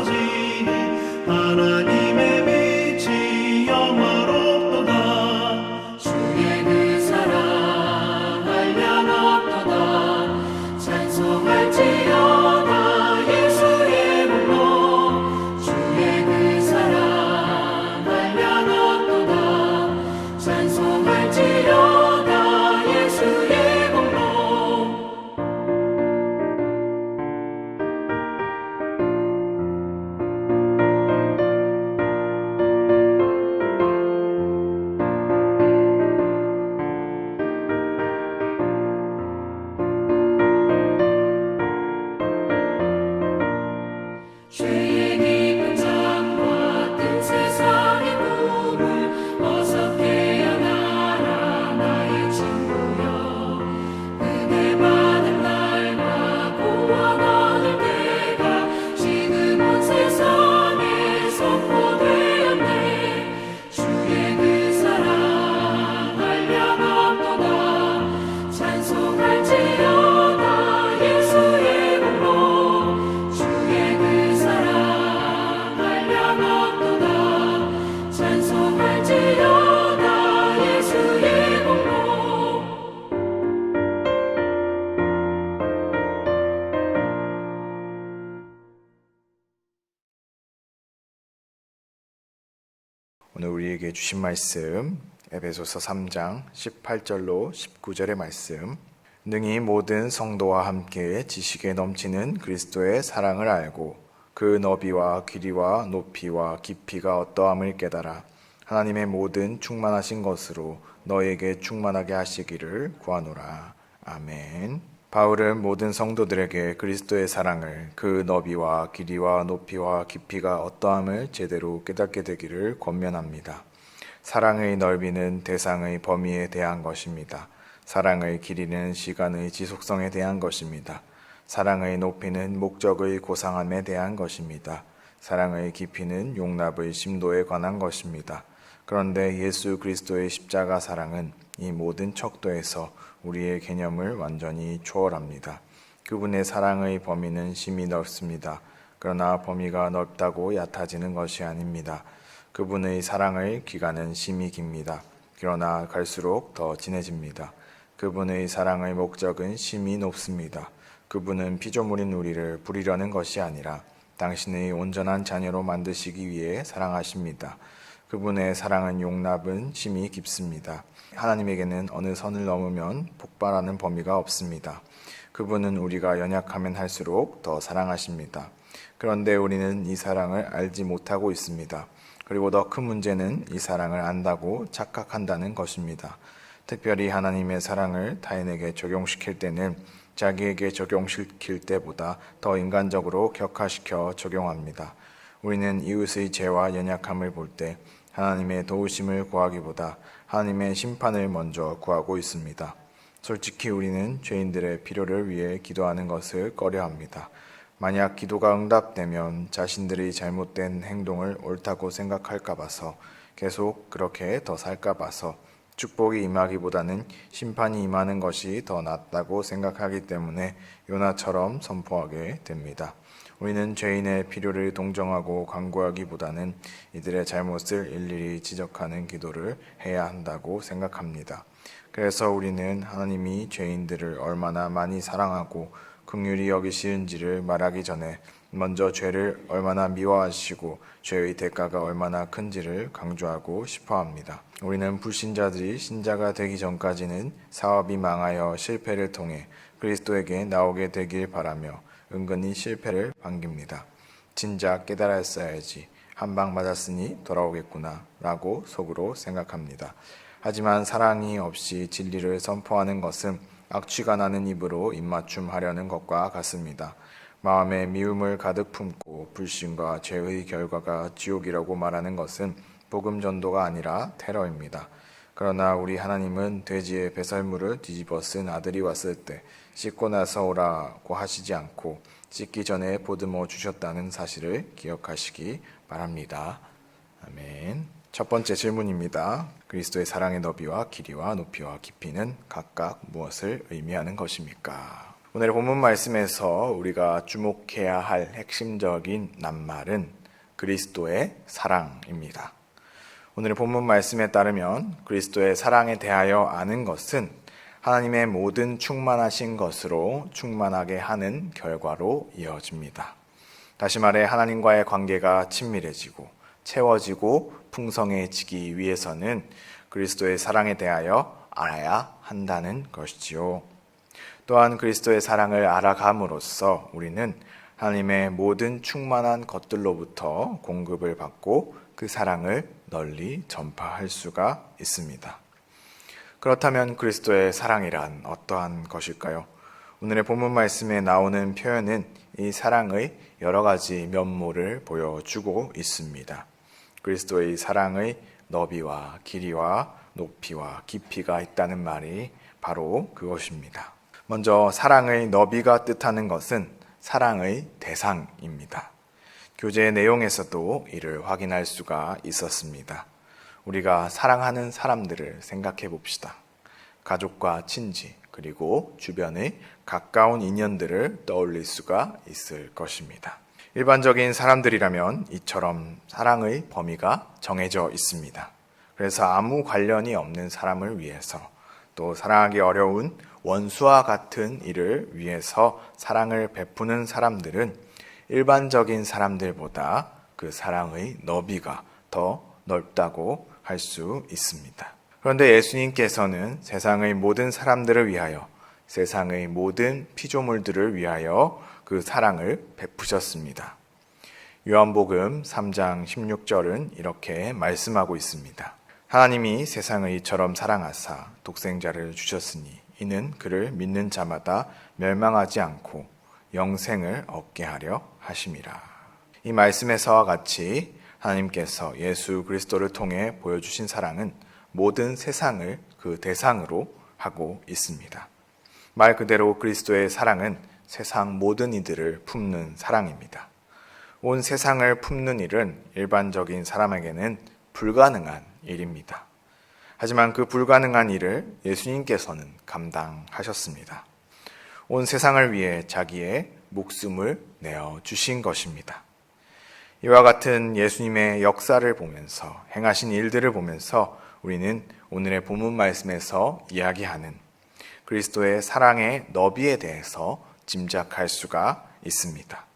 퍼지는 하나님의 빛이 영화롭도다. 주의 그 사랑 한량없도다. 찬송할지어다 예수의 복로. 주의 그 사랑 한량없도다. 찬송할지어다 예수의 복로. 죄의 깊은 잠과 뜬 세상의 꿈을 어서 깨어나라 나의 친구여. 은혜 받은 날과 구원 얻을 때가 지금 온 세상에 선포되었네. 주의 그 사랑 한량없도다. 찬송할지어다 예수의 복로. 주의 그 사랑 한량없도다. 찬송할지어다 예수의 복로. 오늘 우리에게 주신 말씀 에베소서 3장 18절로 19절의 말씀. 능히 모든 성도와 함께 지식에 넘치는 그리스도의 사랑을 알고 그 너비와 길이와 높이와 깊이가 어떠함을 깨달아 하나님의 모든 충만하신 것으로 너에게 충만하게 하시기를 구하노라. 아멘. 바울은 모든 성도들에게 그리스도의 사랑을, 그 너비와 길이와 높이와 깊이가 어떠함을 제대로 깨닫게 되기를 권면합니다. 사랑의 넓이는 대상의 범위에 대한 것입니다. 사랑의 길이는 시간의 지속성에 대한 것입니다. 사랑의 높이는 목적의 고상함에 대한 것입니다. 사랑의 깊이는 용납의 심도에 관한 것입니다. 그런데 예수 그리스도의 십자가 사랑은 이 모든 척도에서 우리의 개념을 완전히 초월합니다. 그분의 사랑의 범위는 심히 넓습니다. 그러나 범위가 넓다고 얕아지는 것이 아닙니다. 그분의 사랑의 기간은 심히 깁니다. 그러나 갈수록 더 진해집니다. 그분의 사랑의 목적은 심히 높습니다. 그분은 피조물인 우리를 부리려는 것이 아니라 당신의 온전한 자녀로 만드시기 위해 사랑하십니다. 그분의 사랑은 용납은 심히 깊습니다. 하나님에게는 어느 선을 넘으면 폭발하는 범위가 없습니다. 그분은 우리가 연약하면 할수록 더 사랑하십니다. 그런데 우리는 이 사랑을 알지 못하고 있습니다. 그리고 더 큰 문제는 이 사랑을 안다고 착각한다는 것입니다. 특별히 하나님의 사랑을 타인에게 적용시킬 때는 자기에게 적용시킬 때보다 더 인간적으로 격화시켜 적용합니다. 우리는 이웃의 죄와 연약함을 볼 때 하나님의 도우심을 구하기보다 하나님의 심판을 먼저 구하고 있습니다. 솔직히 우리는 죄인들의 필요를 위해 기도하는 것을 꺼려합니다. 만약 기도가 응답되면 자신들이 잘못된 행동을 옳다고 생각할까 봐서, 계속 그렇게 더 살까 봐서, 축복이 임하기보다는 심판이 임하는 것이 더 낫다고 생각하기 때문에 요나처럼 선포하게 됩니다. 우리는 죄인의 필요를 동정하고 간구하기보다는 이들의 잘못을 일일이 지적하는 기도를 해야 한다고 생각합니다. 그래서 우리는 하나님이 죄인들을 얼마나 많이 사랑하고 긍휼히 여기시는지를 말하기 전에 먼저 죄를 얼마나 미워하시고 죄의 대가가 얼마나 큰지를 강조하고 싶어 합니다. 우리는 불신자들이 신자가 되기 전까지는 사업이 망하여 실패를 통해 그리스도에게 나오게 되길 바라며 은근히 실패를 반깁니다. 진작 깨달았어야지, 한 방 맞았으니 돌아오겠구나 라고 속으로 생각합니다. 하지만 사랑이 없이 진리를 선포하는 것은 악취가 나는 입으로 입맞춤하려는 것과 같습니다. 마음에 미움을 가득 품고 불신과 죄의 결과가 지옥이라고 말하는 것은 복음 전도가 아니라 테러입니다. 그러나 우리 하나님은 돼지의 배설물을 뒤집어 쓴 아들이 왔을 때 씻고 나서 오라고 하시지 않고 씻기 전에 보듬어 주셨다는 사실을 기억하시기 바랍니다. 아멘. 첫 번째 질문입니다. 그리스도의 사랑의 너비와 길이와 높이와 깊이는 각각 무엇을 의미하는 것입니까? 오늘의 본문 말씀에서 우리가 주목해야 할 핵심적인 낱말은 그리스도의 사랑입니다. 오늘의 본문 말씀에 따르면 그리스도의 사랑에 대하여 아는 것은 하나님의 모든 충만하신 것으로 충만하게 하는 결과로 이어집니다. 다시 말해 하나님과의 관계가 친밀해지고 채워지고 풍성해지기 위해서는 그리스도의 사랑에 대하여 알아야 한다는 것이지요. 또한 그리스도의 사랑을 알아감으로써 우리는 하나님의 모든 충만한 것들로부터 공급을 받고 그 사랑을 널리 전파할 수가 있습니다. 그렇다면 그리스도의 사랑이란 어떠한 것일까요? 오늘의 본문 말씀에 나오는 표현은 이 사랑의 여러 가지 면모를 보여주고 있습니다. 그리스도의 사랑의 너비와 길이와 높이와 깊이가 있다는 말이 바로 그것입니다. 먼저 사랑의 너비가 뜻하는 것은 사랑의 대상입니다. 교제의 내용에서도 이를 확인할 수가 있었습니다. 우리가 사랑하는 사람들을 생각해 봅시다. 가족과 친지 그리고 주변의 가까운 인연들을 떠올릴 수가 있을 것입니다. 일반적인 사람들이라면 이처럼 사랑의 범위가 정해져 있습니다. 그래서 아무 관련이 없는 사람을 위해서 또 사랑하기 어려운 원수와 같은 이를 위해서 사랑을 베푸는 사람들은 일반적인 사람들보다 그 사랑의 너비가 더 넓다고 할 수 있습니다. 그런데 예수님께서는 세상의 모든 사람들을 위하여 세상의 모든 피조물들을 위하여 그 사랑을 베푸셨습니다. 요한복음 3장 16절은 이렇게 말씀하고 있습니다. 하나님이 세상을 이처럼 사랑하사 독생자를 주셨으니 이는 그를 믿는 자마다 멸망하지 않고 영생을 얻게 하려 하심이라. 이 말씀에서와 같이 하나님께서 예수 그리스도를 통해 보여주신 사랑은 모든 세상을 그 대상으로 하고 있습니다. 말 그대로 그리스도의 사랑은 세상 모든 이들을 품는 사랑입니다. 온 세상을 품는 일은 일반적인 사람에게는 불가능한 일입니다. 하지만 그 불가능한 일을 예수님께서는 감당하셨습니다. 온 세상을 위해 자기의 목숨을 내어 주신 것입니다. 이와 같은 예수님의 역사를 보면서 행하신 일들을 보면서 우리는 오늘의 본문 말씀에서 이야기하는 그리스도의 사랑의 너비에 대해서 짐작할 수가 있습니다.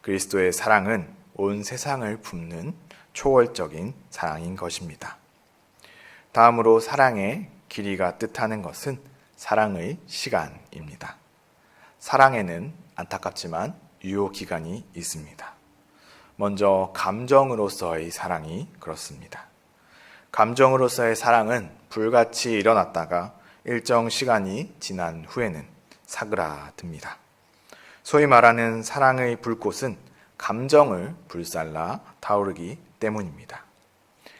그리스도의 사랑은 온 세상을 품는 초월적인 사랑인 것입니다. 다음으로 사랑의 길이가 뜻하는 것은 사랑의 시간입니다. 사랑에는 안타깝지만 유효기간이 있습니다. 먼저 감정으로서의 사랑이 그렇습니다. 감정으로서의 사랑은 불같이 일어났다가 일정 시간이 지난 후에는 사그라듭니다. 소위 말하는 사랑의 불꽃은 감정을 불살라 타오르기 때문입니다.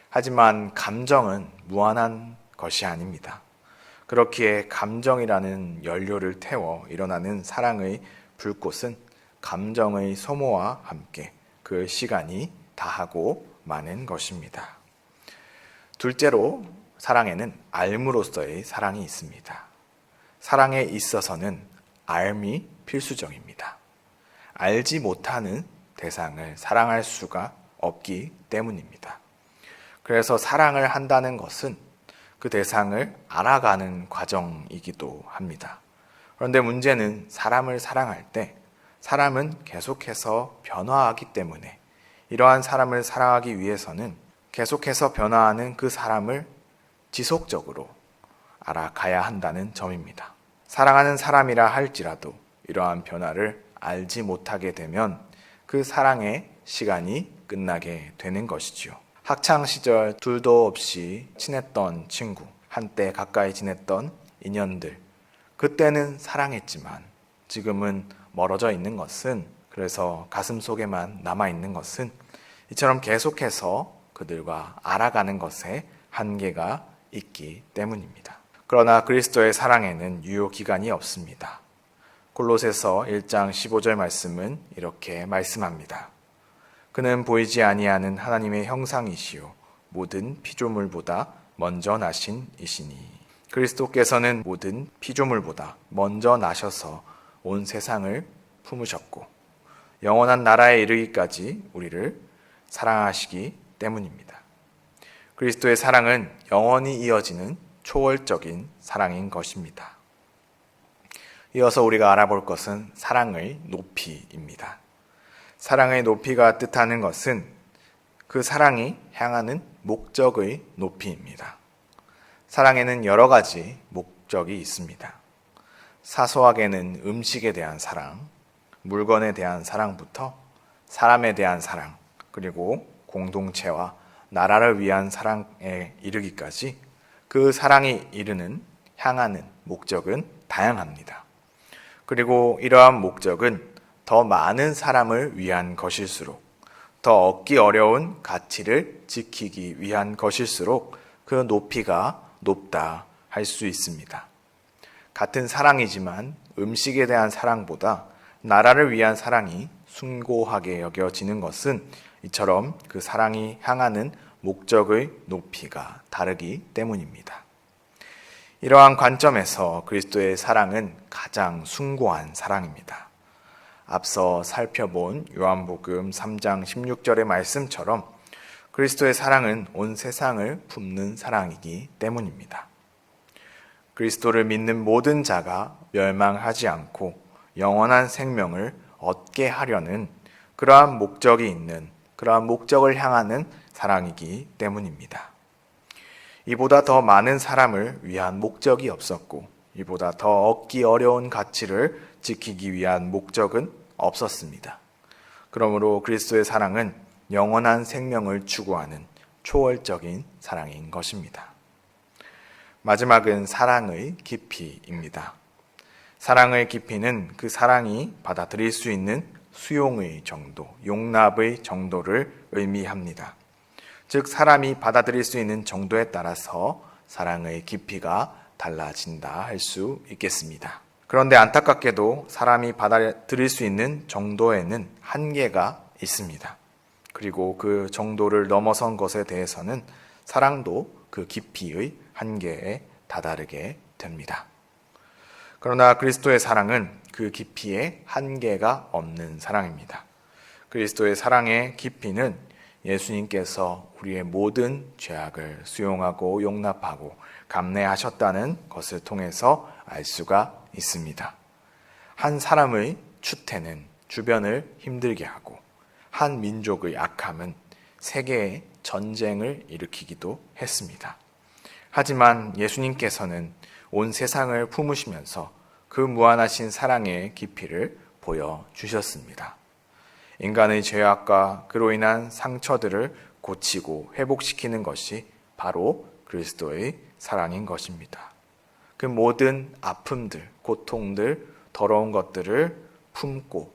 하지만 감정은 무한한 것이 아닙니다. 그렇기에 감정이라는 연료를 태워 일어나는 사랑의 불꽃은 감정의 소모와 함께 그 시간이 다하고 마는 것입니다. 둘째로 사랑에는 알므로서의 사랑이 있습니다. 사랑에 있어서는 알미 필수적입니다. 알지 못하는 대상을 사랑할 수가 없기 때문입니다. 그래서 사랑을 한다는 것은 그 대상을 알아가는 과정이기도 합니다. 그런데 문제는 사람을 사랑할 때 사람은 계속해서 변화하기 때문에 이러한 사람을 사랑하기 위해서는 계속해서 변화하는 그 사람을 지속적으로 알아가야 한다는 점입니다. 사랑하는 사람이라 할지라도 이러한 변화를 알지 못하게 되면 그 사랑의 시간이 끝나게 되는 것이지요. 학창시절 둘도 없이 친했던 친구, 한때 가까이 지냈던 인연들, 그때는 사랑했지만 지금은 멀어져 있는 것은, 그래서 가슴 속에만 남아있는 것은 이처럼 계속해서 그들과 알아가는 것에 한계가 있기 때문입니다. 그러나 그리스도의 사랑에는 유효기간이 없습니다. 골로새서 1장 15절 말씀은 이렇게 말씀합니다. 그는 보이지 아니하는 하나님의 형상이시요 모든 피조물보다 먼저 나신 이시니. 그리스도께서는 모든 피조물보다 먼저 나셔서 온 세상을 품으셨고 영원한 나라에 이르기까지 우리를 사랑하시기 때문입니다. 그리스도의 사랑은 영원히 이어지는 초월적인 사랑인 것입니다. 이어서 우리가 알아볼 것은 사랑의 높이입니다. 사랑의 높이가 뜻하는 것은 그 사랑이 향하는 목적의 높이입니다. 사랑에는 여러 가지 목적이 있습니다. 사소하게는 음식에 대한 사랑, 물건에 대한 사랑부터 사람에 대한 사랑, 그리고 공동체와 나라를 위한 사랑에 이르기까지 그 사랑이 이르는 향하는 목적은 다양합니다. 그리고 이러한 목적은 더 많은 사람을 위한 것일수록, 더 얻기 어려운 가치를 지키기 위한 것일수록 그 높이가 높다 할 수 있습니다. 같은 사랑이지만 음식에 대한 사랑보다 나라를 위한 사랑이 숭고하게 여겨지는 것은 이처럼 그 사랑이 향하는 목적의 높이가 다르기 때문입니다. 이러한 관점에서 그리스도의 사랑은 가장 숭고한 사랑입니다. 앞서 살펴본 요한복음 3장 16절의 말씀처럼 그리스도의 사랑은 온 세상을 품는 사랑이기 때문입니다. 그리스도를 믿는 모든 자가 멸망하지 않고 영원한 생명을 얻게 하려는 그러한 목적이 있는, 그러한 목적을 향하는 사랑이기 때문입니다. 이보다 더 많은 사람을 위한 목적이 없었고, 이보다 더 얻기 어려운 가치를 지키기 위한 목적은 없었습니다. 그러므로 그리스도의 사랑은 영원한 생명을 추구하는 초월적인 사랑인 것입니다. 마지막은 사랑의 깊이입니다. 사랑의 깊이는 그 사랑이 받아들일 수 있는 수용의 정도, 용납의 정도를 의미합니다. 즉, 사람이 받아들일 수 있는 정도에 따라서 사랑의 깊이가 달라진다 할 수 있겠습니다. 그런데 안타깝게도 사람이 받아들일 수 있는 정도에는 한계가 있습니다. 그리고 그 정도를 넘어선 것에 대해서는 사랑도 그 깊이의 한계에 다다르게 됩니다. 그러나 그리스도의 사랑은 그 깊이에 한계가 없는 사랑입니다. 그리스도의 사랑의 깊이는 예수님께서 우리의 모든 죄악을 수용하고 용납하고 감내하셨다는 것을 통해서 알 수가 있습니다. 한 사람의 추태는 주변을 힘들게 하고 한 민족의 악함은 세계의 전쟁을 일으키기도 했습니다. 하지만 예수님께서는 온 세상을 품으시면서 그 무한하신 사랑의 깊이를 보여주셨습니다. 인간의 죄악과 그로 인한 상처들을 고치고 회복시키는 것이 바로 그리스도의 사랑인 것입니다. 그 모든 아픔들, 고통들, 더러운 것들을 품고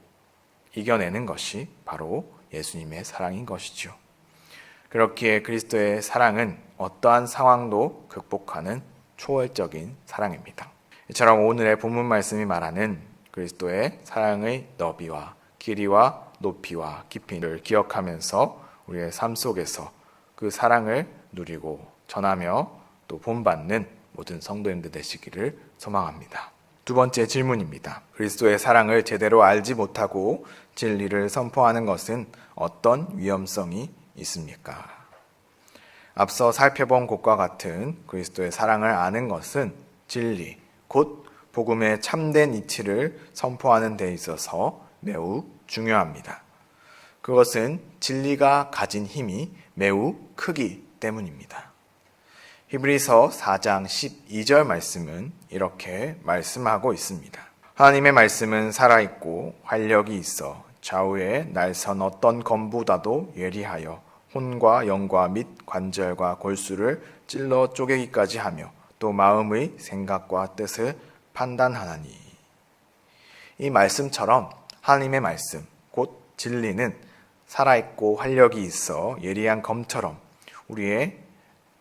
이겨내는 것이 바로 예수님의 사랑인 것이죠. 그렇기에 그리스도의 사랑은 어떠한 상황도 극복하는 초월적인 사랑입니다. 이처럼 오늘의 본문 말씀이 말하는 그리스도의 사랑의 너비와 길이와 높이와 깊이를 기억하면서 우리의 삶 속에서 그 사랑을 누리고 전하며 또 본받는 모든 성도님들 되시기를 소망합니다. 두 번째 질문입니다. 그리스도의 사랑을 제대로 알지 못하고 진리를 선포하는 것은 어떤 위험성이 있습니까? 앞서 살펴본 것과 같은 그리스도의 사랑을 아는 것은 진리, 곧 복음의 참된 이치를 선포하는 데 있어서 매우 중요합니다. 그것은 진리가 가진 힘이 매우 크기 때문입니다. 히브리서 4장 12절 말씀은 이렇게 말씀하고 있습니다. 하나님의 말씀은 살아있고 활력이 있어 좌우에 날선 어떤 검보다도 예리하여 혼과 영과 및 관절과 골수를 찔러 쪼개기까지 하며 또 마음의 생각과 뜻을 판단하나니. 이 말씀처럼 하나님의 말씀, 곧 진리는 살아있고 활력이 있어 예리한 검처럼 우리의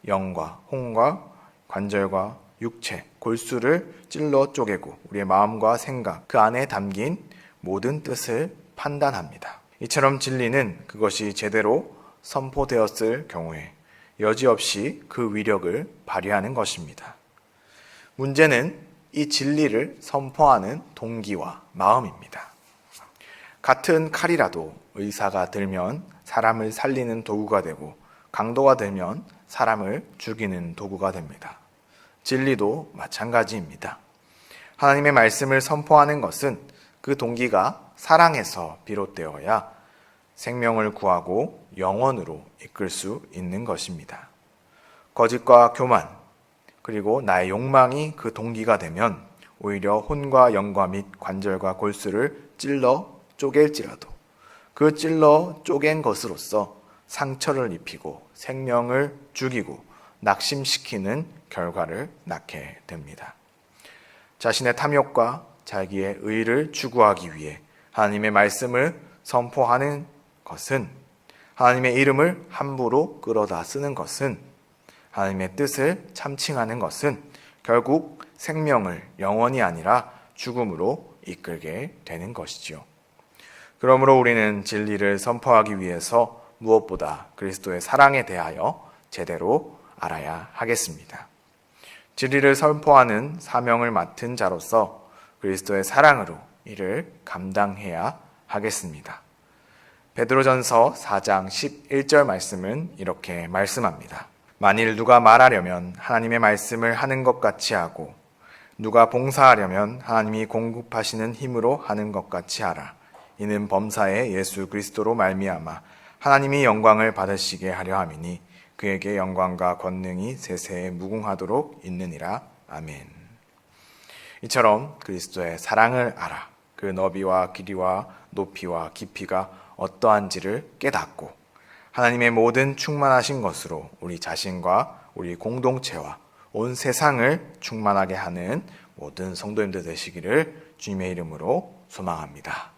영과 혼과 관절과 육체, 골수를 찔러 쪼개고 우리의 마음과 생각, 그 안에 담긴 모든 뜻을 판단합니다. 이처럼 진리는 그것이 제대로 선포되었을 경우에 여지없이 그 위력을 발휘하는 것입니다. 문제는 이 진리를 선포하는 동기와 마음입니다. 같은 칼이라도 의사가 들면 사람을 살리는 도구가 되고 강도가 들면 사람을 죽이는 도구가 됩니다. 진리도 마찬가지입니다. 하나님의 말씀을 선포하는 것은 그 동기가 사랑에서 비롯되어야 생명을 구하고 영원으로 이끌 수 있는 것입니다. 거짓과 교만, 그리고 나의 욕망이 그 동기가 되면 오히려 혼과 영과 및 관절과 골수를 찔러 쪼갤지라도 그 찔러 쪼갠 것으로서 상처를 입히고 생명을 죽이고 낙심시키는 결과를 낳게 됩니다. 자신의 탐욕과 자기의 의를 추구하기 위해 하나님의 말씀을 선포하는 것은, 하나님의 이름을 함부로 끌어다 쓰는 것은, 하나님의 뜻을 참칭하는 것은 결국 생명을 영원이 아니라 죽음으로 이끌게 되는 것이지요. 그러므로 우리는 진리를 선포하기 위해서 무엇보다 그리스도의 사랑에 대하여 제대로 알아야 하겠습니다. 진리를 선포하는 사명을 맡은 자로서 그리스도의 사랑으로 이를 감당해야 하겠습니다. 베드로전서 4장 11절 말씀은 이렇게 말씀합니다. 만일 누가 말하려면 하나님의 말씀을 하는 것 같이 하고 누가 봉사하려면 하나님이 공급하시는 힘으로 하는 것 같이 하라. 이는 범사에 예수 그리스도로 말미암아 하나님이 영광을 받으시게 하려 함이니 그에게 영광과 권능이 세세에 무궁하도록 있느니라. 아멘. 이처럼 그리스도의 사랑을 알아 그 너비와 길이와 높이와 깊이가 어떠한지를 깨닫고 하나님의 모든 충만하신 것으로 우리 자신과 우리 공동체와 온 세상을 충만하게 하는 모든 성도님들 되시기를 주님의 이름으로 소망합니다.